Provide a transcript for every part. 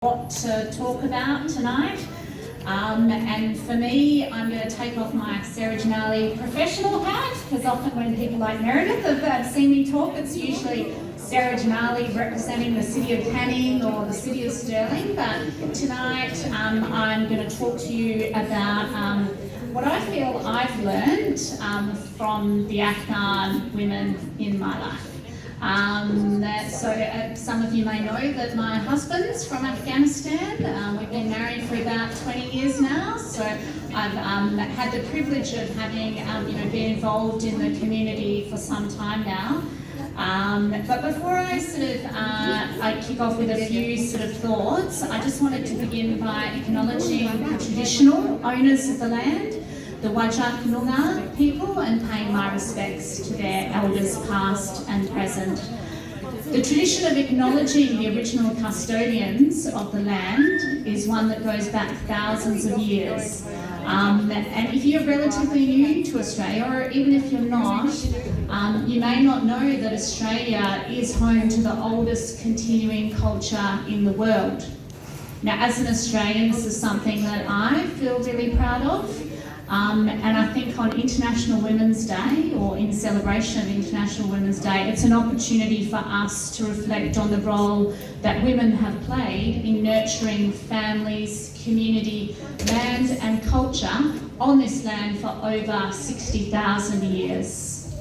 What to talk about tonight. And for me, I'm going to take off my Sarah Jannali professional hat, because often when people like Meredith have seen me talk, it's usually Sarah Jannali representing the city of Canning or the city of Stirling. But tonight I'm going to talk to you about what I feel I've learned from the Afghan women in my life. Some of you may know that my husband's from Afghanistan. We've been married for about 20 years now, so I've had the privilege of having been involved in the community for some time now. But before I I kick off with a few thoughts, I just wanted to begin by acknowledging the traditional owners of the land, the Wajak Noongar people, and paying my respects to their elders past and present. The tradition of acknowledging the original custodians of the land is one that goes back thousands of years. And if you're relatively new to Australia, or even if you're not, you may not know that Australia is home to the oldest continuing culture in the world. Now, as an Australian, this is something that I feel really proud of. And I think on International Women's Day, or in celebration of International Women's Day, it's an opportunity for us to reflect on the role that women have played in nurturing families, community, land and culture on this land for over 60,000 years.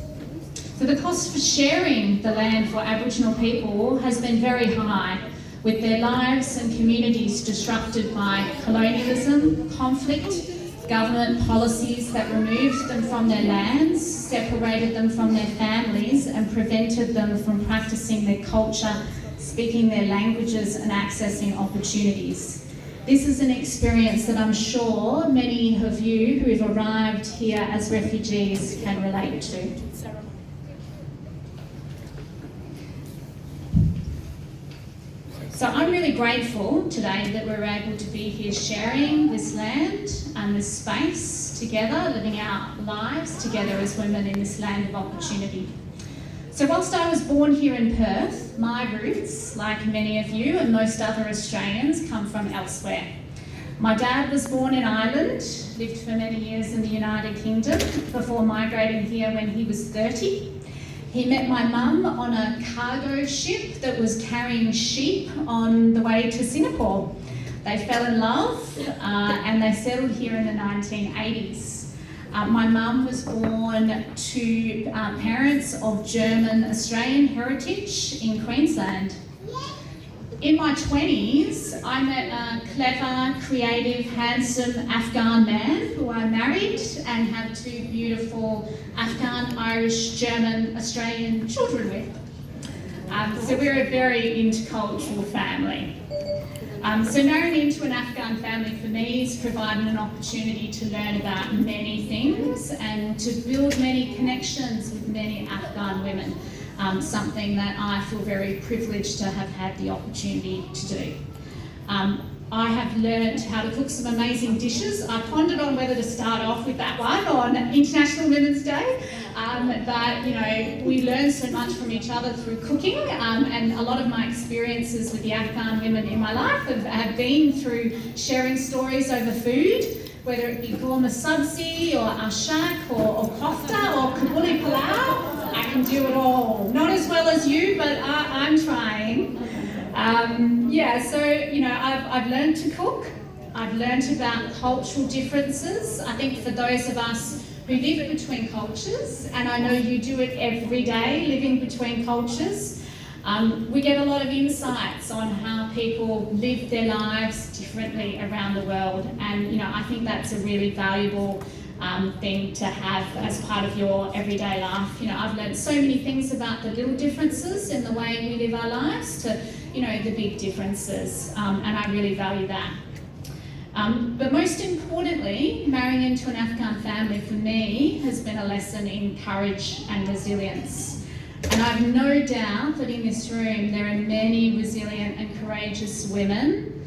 So the cost for sharing the land for Aboriginal people has been very high, with their lives and communities disrupted by colonialism, conflict, government policies that removed them from their lands, separated them from their families, and prevented them from practicing their culture, speaking their languages, and accessing opportunities. This is an experience that I'm sure many of you who have arrived here as refugees can relate to. So I'm really grateful today that we're able to be here sharing this land and this space together, living our lives together as women in this land of opportunity. So whilst I was born here in Perth, my roots, like many of you and most other Australians, come from elsewhere. My dad was born in Ireland, lived for many years in the United Kingdom before migrating here when he was 30. He met my mum on a cargo ship that was carrying sheep on the way to Singapore. They fell in love and they settled here in the 1980s. My mum was born to parents of German Australian heritage in Queensland. In my 20s, I met a clever, creative, handsome Afghan man who I married and have two beautiful Afghan, Irish, German, Australian children with. So we're a very intercultural family. So marrying into an Afghan family for me has provided an opportunity to learn about many things and to build many connections with many Afghan women. Something that I feel very privileged to have had the opportunity to do. I have learned how to cook some amazing dishes. I pondered on whether to start off with that one on International Women's Day, but we learn so much from each other through cooking, and a lot of my experiences with the Afghan women in my life have been through sharing stories over food, whether it be gourmet sabzi or ashak or kofta or kabuli palau. I can do it all. Not as well as you, but I'm trying. I've learned to cook. I've learned about cultural differences. I think for those of us who live between cultures, and I know you do it every day, living between cultures, we get a lot of insights on how people live their lives differently around the world. And I think that's a really valuable thing to have as part of your everyday life. I've learned so many things about the little differences in the way we live our lives to, the big differences, and I really value that. But most importantly, marrying into an Afghan family for me has been a lesson in courage and resilience. And I've no doubt that in this room there are many resilient and courageous women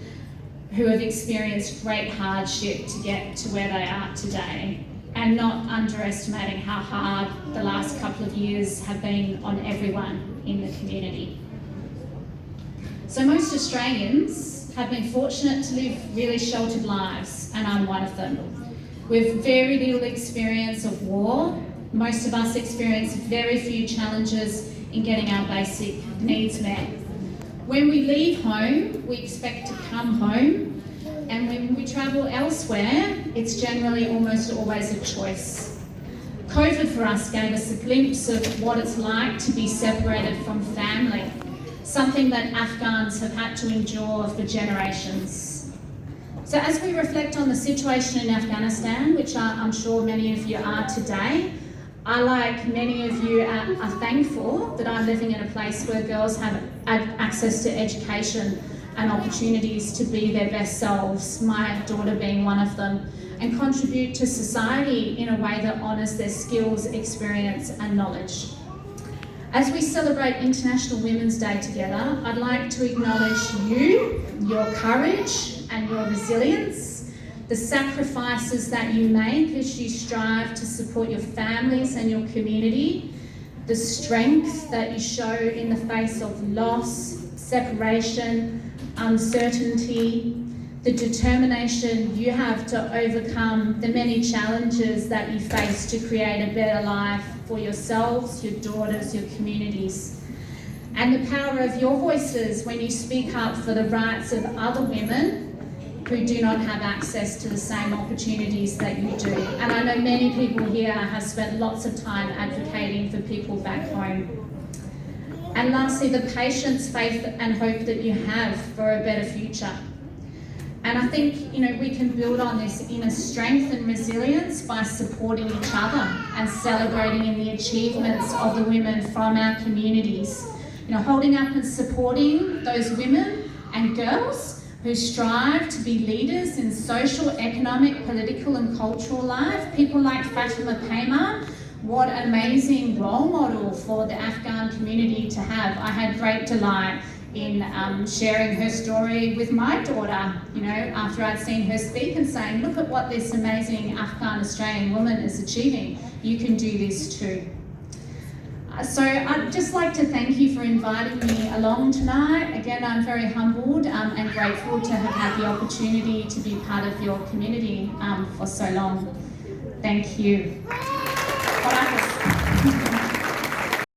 who have experienced great hardship to get to where they are today, and not underestimating how hard the last couple of years have been on everyone in the community. So most Australians have been fortunate to live really sheltered lives, and I'm one of them. With very little experience of war, most of us experience very few challenges in getting our basic needs met. When we leave home, we expect to come home, and when we travel elsewhere, it's generally almost always a choice. COVID for us gave us a glimpse of what it's like to be separated from family, something that Afghans have had to endure for generations. So as we reflect on the situation in Afghanistan, which I'm sure many of you are today, I, like many of you, are thankful that I'm living in a place where girls have access to education and opportunities to be their best selves, my daughter being one of them, and contribute to society in a way that honours their skills, experience and knowledge. As we celebrate International Women's Day together, I'd like to acknowledge you, your courage and your resilience, the sacrifices that you make as you strive to support your families and your community, the strength that you show in the face of loss, separation, uncertainty, the determination you have to overcome the many challenges that you face to create a better life for yourselves, your daughters, your communities, and the power of your voices when you speak up for the rights of other women who do not have access to the same opportunities that you do. And I know many people here have spent lots of time advocating for people back home. And lastly, the patience, faith and hope that you have for a better future. And I think, we can build on this inner strength and resilience by supporting each other and celebrating in the achievements of the women from our communities. Holding up and supporting those women and girls who strive to be leaders in social, economic, political and cultural life. People like Fatima Payman, what an amazing role model for the Afghan community to have. I had great delight in sharing her story with my daughter, after I'd seen her speak and saying, look at what this amazing Afghan Australian woman is achieving. You can do this too. So I'd just like to thank you for inviting me along tonight. Again, I'm very humbled and grateful to have had the opportunity to be part of your community for so long. Thank you.